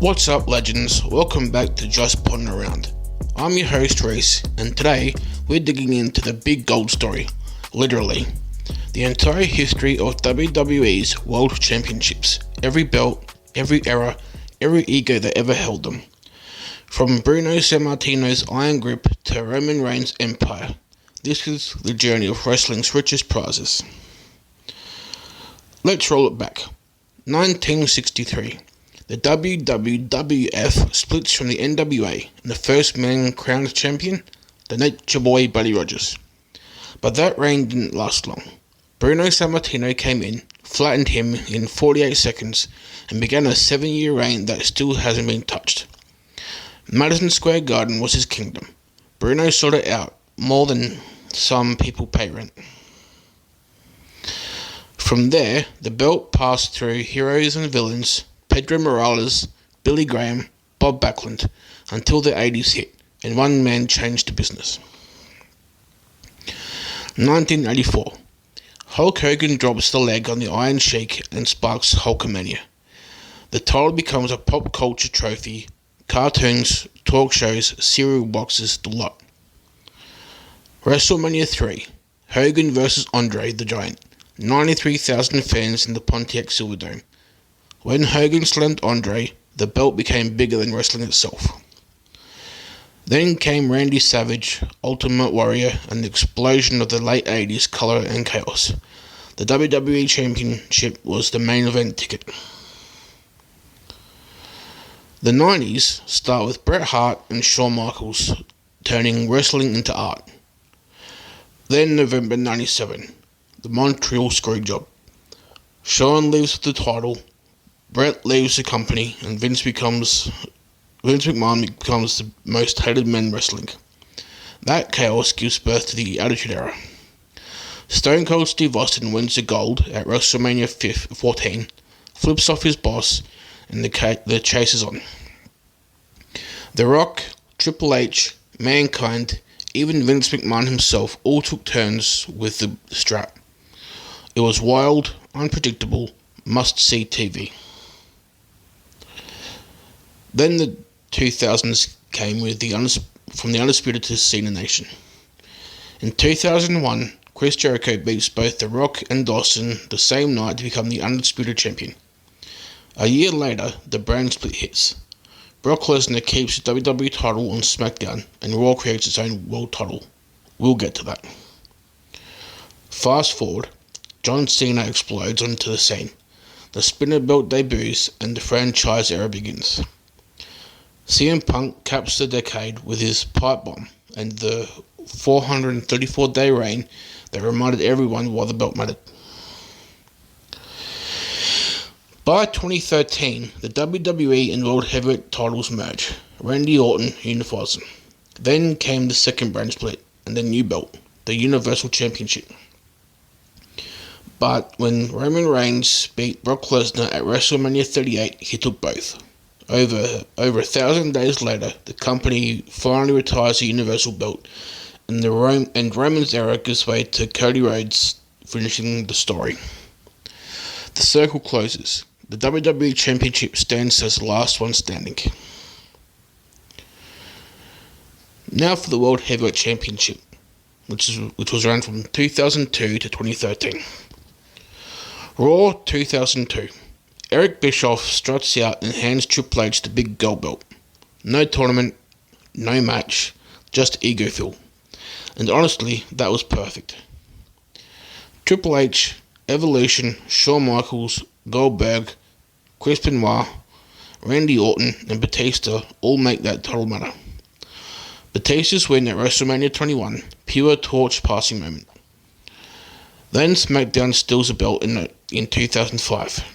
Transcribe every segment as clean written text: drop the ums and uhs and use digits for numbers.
What's up, legends? Welcome back to Just Putting Around. I'm your host, Reese, and today we're digging into the big gold story, literally. The entire history of WWE's World Championships, every belt, every era, every ego that ever held them. From Bruno Sammartino's iron grip to Roman Reigns' empire, this is the journey of wrestling's richest prizes. Let's roll it back. 1963. The WWF splits from the NWA, and the first man crowned champion, the Nature Boy Buddy Rogers. But that reign didn't last long. Bruno Sammartino came in, flattened him in 48 seconds, and began a 7-year reign that still hasn't been touched. Madison Square Garden was his kingdom. Bruno sorted it out, more than some people pay rent. From there, the belt passed through heroes and villains, Pedro Morales, Billy Graham, Bob Backlund, until the 80s hit, and one man changed the business. 1984. Hulk Hogan drops the leg on the Iron Sheik and sparks Hulkamania. The title becomes a pop culture trophy, cartoons, talk shows, cereal boxes, the lot. WrestleMania 3. Hogan vs. Andre the Giant. 93,000 fans in the Pontiac Silverdome. When Hogan slammed Andre, the belt became bigger than wrestling itself. Then came Randy Savage, Ultimate Warrior, and the explosion of the late 80s color and chaos. The WWE Championship was the main event ticket. The 90s start with Bret Hart and Shawn Michaels turning wrestling into art. Then November 97, the Montreal Screwjob. Shawn leaves with the title, Bret leaves the company, and Vince McMahon becomes the most hated man in wrestling. That chaos gives birth to the Attitude Era. Stone Cold Steve Austin wins the gold at WrestleMania 14, flips off his boss, and the chase is on. The Rock, Triple H, Mankind, even Vince McMahon himself all took turns with the strap. It was wild, unpredictable, must-see TV. Then the 2000s came with from the Undisputed to Cena Nation. In 2001, Chris Jericho beats both The Rock and Dawson the same night to become the Undisputed Champion. A year later, the brand split hits. Brock Lesnar keeps the WWE title on SmackDown, and Raw creates its own world title. We'll get to that. Fast forward, John Cena explodes onto the scene. The spinner belt debuts, and the franchise era begins. CM Punk caps the decade with his pipe bomb and the 434-day reign that reminded everyone why the belt mattered. By 2013, the WWE and World Heavyweight titles merge. Randy Orton unifies them. Then came the second brand split and the new belt, the Universal Championship. But when Roman Reigns beat Brock Lesnar at WrestleMania 38, he took both. Over 1,000 days later, the company finally retires the Universal Belt, and Roman's era gives way to Cody Rhodes, finishing the story. The circle closes. The WWE Championship stands as the last one standing. Now for the World Heavyweight Championship, which was around from 2002 to 2013. Raw 2002. Eric Bischoff struts out and hands Triple H the big gold belt. No tournament, no match, just ego fill. And honestly, that was perfect. Triple H, Evolution, Shawn Michaels, Goldberg, Chris Benoit, Randy Orton, and Batista all make that title matter. Batista's win at WrestleMania 21, pure torch passing moment. Then SmackDown steals the belt in 2005.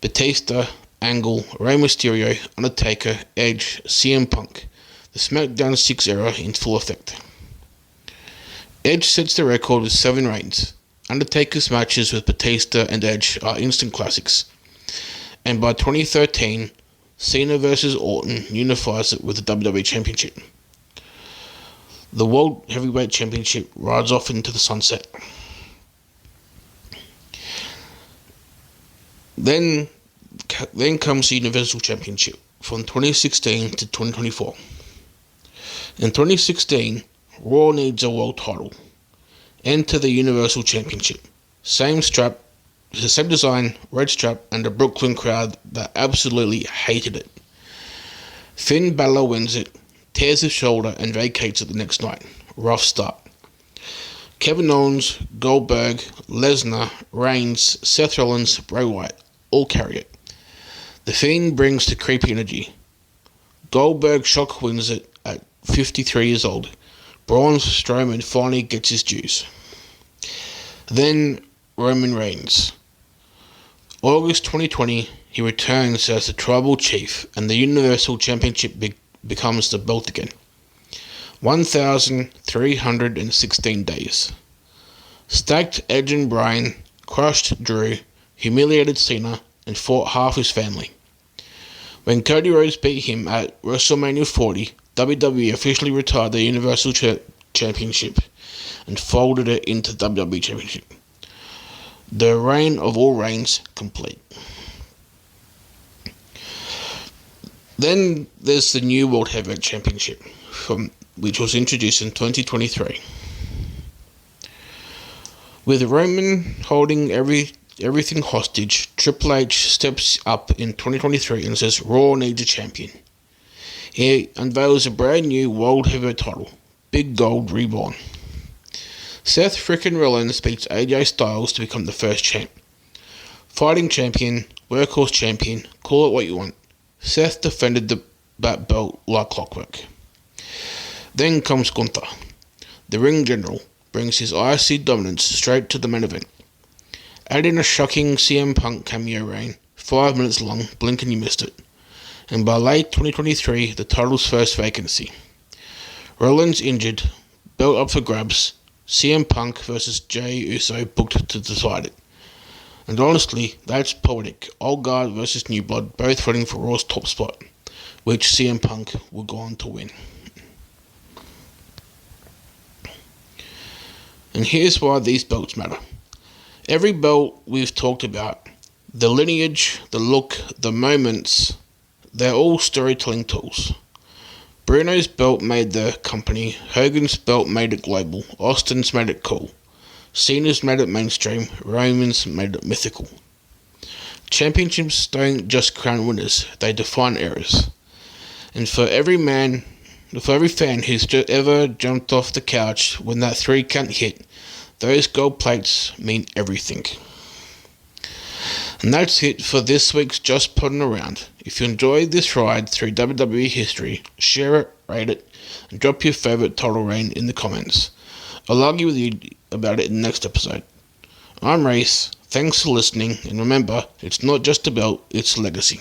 Batista, Angle, Rey Mysterio, Undertaker, Edge, CM Punk. The SmackDown 6 era in full effect. Edge sets the record with 7 reigns. Undertaker's matches with Batista and Edge are instant classics. And by 2013, Cena vs. Orton unifies it with the WWE Championship. The World Heavyweight Championship rides off into the sunset. Then comes the Universal Championship. from 2016 to 2024. In 2016, Raw needs a world title. Enter the Universal Championship. Same strap, the same design, red strap, and a Brooklyn crowd that absolutely hated it. Finn Balor wins it, tears his shoulder, and vacates it the next night. Rough start. Kevin Owens, Goldberg, Lesnar, Reigns, Seth Rollins, Bray Wyatt all carry it. The Fiend brings the creepy energy. Goldberg shock wins it at 53 years old. Braun Strowman finally gets his dues. Then Roman Reigns. August 2020, he returns as the Tribal Chief and the Universal Championship becomes the belt again. 1,316 days. Stacked Edge and Bryan, crushed Drew, humiliated Cena, and fought half his family. When Cody Rhodes beat him at WrestleMania 40, WWE officially retired the Universal Championship and folded it into WWE Championship. The reign of all reigns complete. Then there's the new World Heavyweight Championship, which was introduced in 2023. With Roman holding everything hostage, Triple H steps up in 2023 and says Raw needs a champion. He unveils a brand new World Heavyweight title, Big Gold Reborn. Seth frickin' Rollins beats AJ Styles to become the first champ. Fighting champion, workhorse champion, call it what you want. Seth defended that belt like clockwork. Then comes Gunther. The ring general brings his IC dominance straight to the main event. Add in a shocking CM Punk cameo reign, 5 minutes long, blink and you missed it. And by late 2023, the title's first vacancy. Rollins injured, belt up for grabs, CM Punk versus Jey Uso booked to decide it. And honestly, that's poetic. Old Guard versus New Blood, both fighting for Raw's top spot, which CM Punk will go on to win. And here's why these belts matter. Every belt we've talked about, the lineage, the look, the moments, they're all storytelling tools. Bruno's belt made the company, Hogan's belt made it global, Austin's made it cool, Cena's made it mainstream, Roman's made it mythical. Championships don't just crown winners, they define eras. And for every fan who's ever jumped off the couch when that 3 count hit, those gold plates mean everything. And that's it for this week's Just Putting Around. If you enjoyed this ride through WWE history, share it, rate it, and drop your favourite title reign in the comments. I'll argue with you about it in the next episode. I'm Race, thanks for listening, and remember, it's not just a belt, it's a legacy.